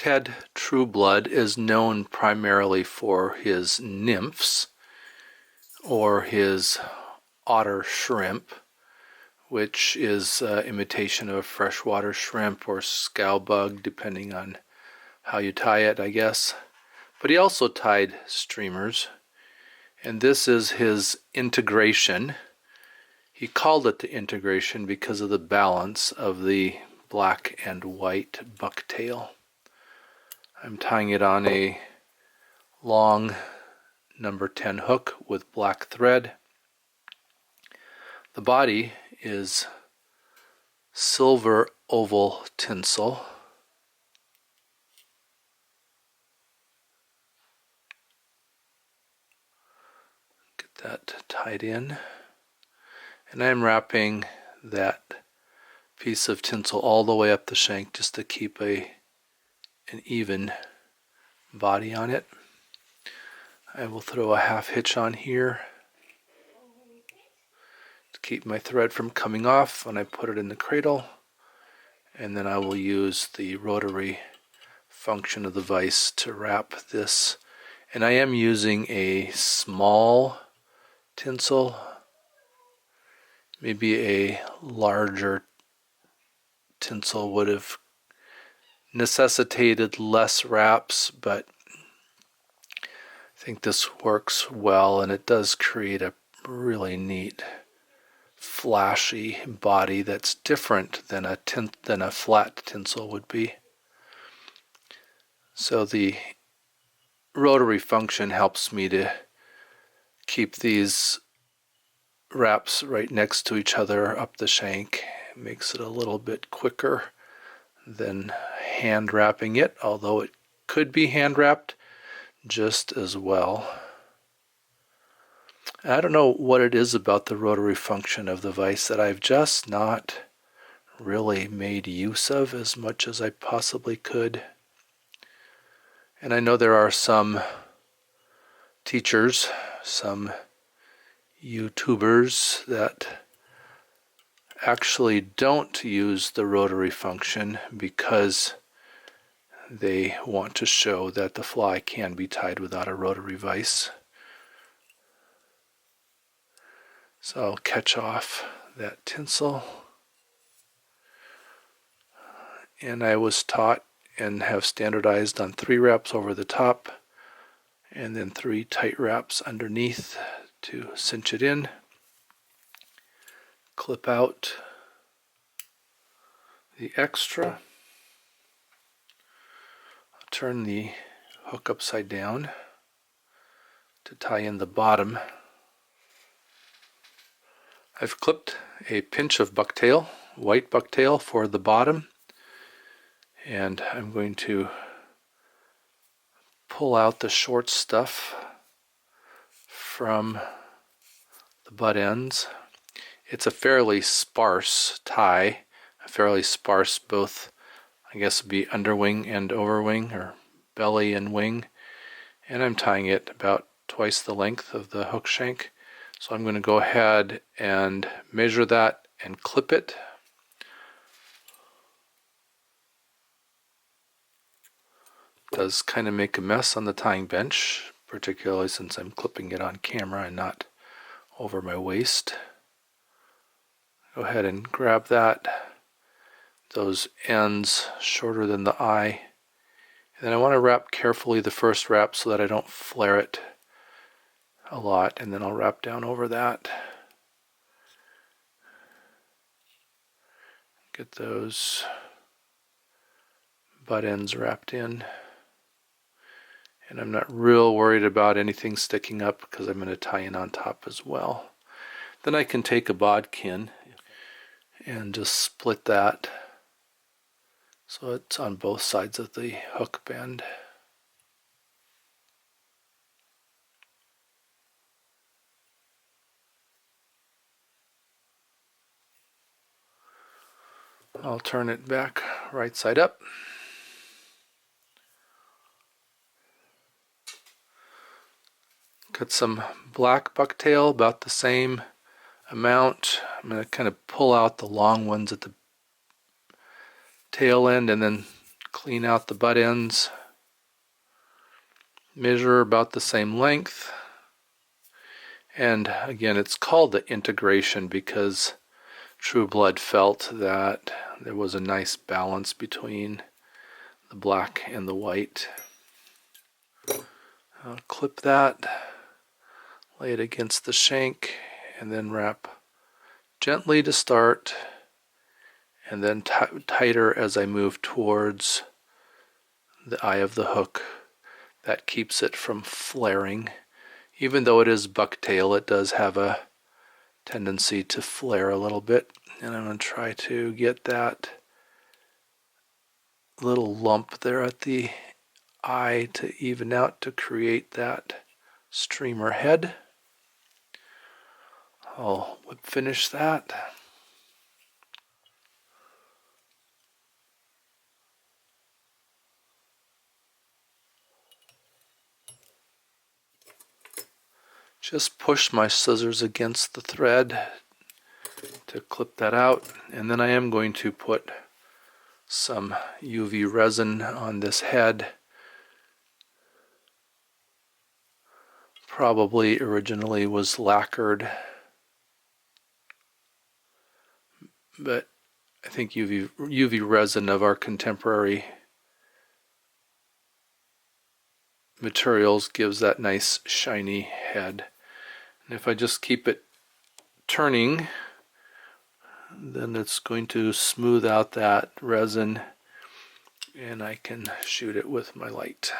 Ted Trueblood is known primarily for his nymphs or his otter shrimp, which is imitation of freshwater shrimp or scalbug, depending on how you tie it, I guess. But he also tied streamers, and this is his integration. He called it the integration because of the balance of the black and white bucktail. I'm tying it on a long number 10 hook with black thread. The body is silver oval tinsel. Get that tied in. And I'm wrapping that piece of tinsel all the way up the shank just to keep an even body on it. I will throw a half hitch on here to keep my thread from coming off when I put it in the cradle, and then I will use the rotary function of the vise to wrap this. And I am using a small tinsel. Maybe a larger tinsel would have necessitated less wraps, but I think this works well, and it does create a really neat, flashy body that's different than a flat tinsel would be. So the rotary function helps me to keep these wraps right next to each other up the shank. It makes it a little bit quicker than hand wrapping it, although it could be hand wrapped just as well. I don't know what it is about the rotary function of the vise that I've just not really made use of as much as I possibly could. And I know there are some teachers, some YouTubers that actually don't use the rotary function because they want to show that the fly can be tied without a rotary vise. So I'll catch off that tinsel. And I was taught and have standardized on 3 wraps over the top and then 3 tight wraps underneath to cinch it in. Clip out the extra. I'll turn the hook upside down to tie in the bottom. I've clipped a pinch of bucktail, white bucktail, for the bottom, and I'm going to pull out the short stuff from the butt ends. It's a fairly sparse tie, both, I guess, would be underwing and overwing, or belly and wing, and I'm tying it about twice the length of the hook shank. So I'm going to go ahead and measure that and clip it. It does kind of make a mess on the tying bench, particularly since I'm clipping it on camera and not over my waist. Go ahead and grab that, those ends shorter than the eye. And then I want to wrap carefully the first wrap so that I don't flare it a lot, and then I'll wrap down over that. Get those butt ends wrapped in. And I'm not real worried about anything sticking up because I'm going to tie in on top as well. Then I can take a bodkin and just split that so it's on both sides of the hook bend. I'll turn it back right side up. Got some black bucktail, about the same amount. I'm going to kind of pull out the long ones at the tail end and then clean out the butt ends, measure about the same length, and again it's called the integration because Trueblood felt that there was a nice balance between the black and the white. I'll clip that, lay it against the shank, and then wrap gently to start, and then tighter as I move towards the eye of the hook. That keeps it from flaring. Even though it is bucktail, it does have a tendency to flare a little bit. And I'm going to try to get that little lump there at the eye to even out to create that streamer head. I'll whip finish that. Just push my scissors against the thread to clip that out, and then I am going to put some UV resin on this head. Probably originally was lacquered, but I think UV resin of our contemporary materials gives that nice shiny head. And if I just keep it turning, then it's going to smooth out that resin, and I can shoot it with my light.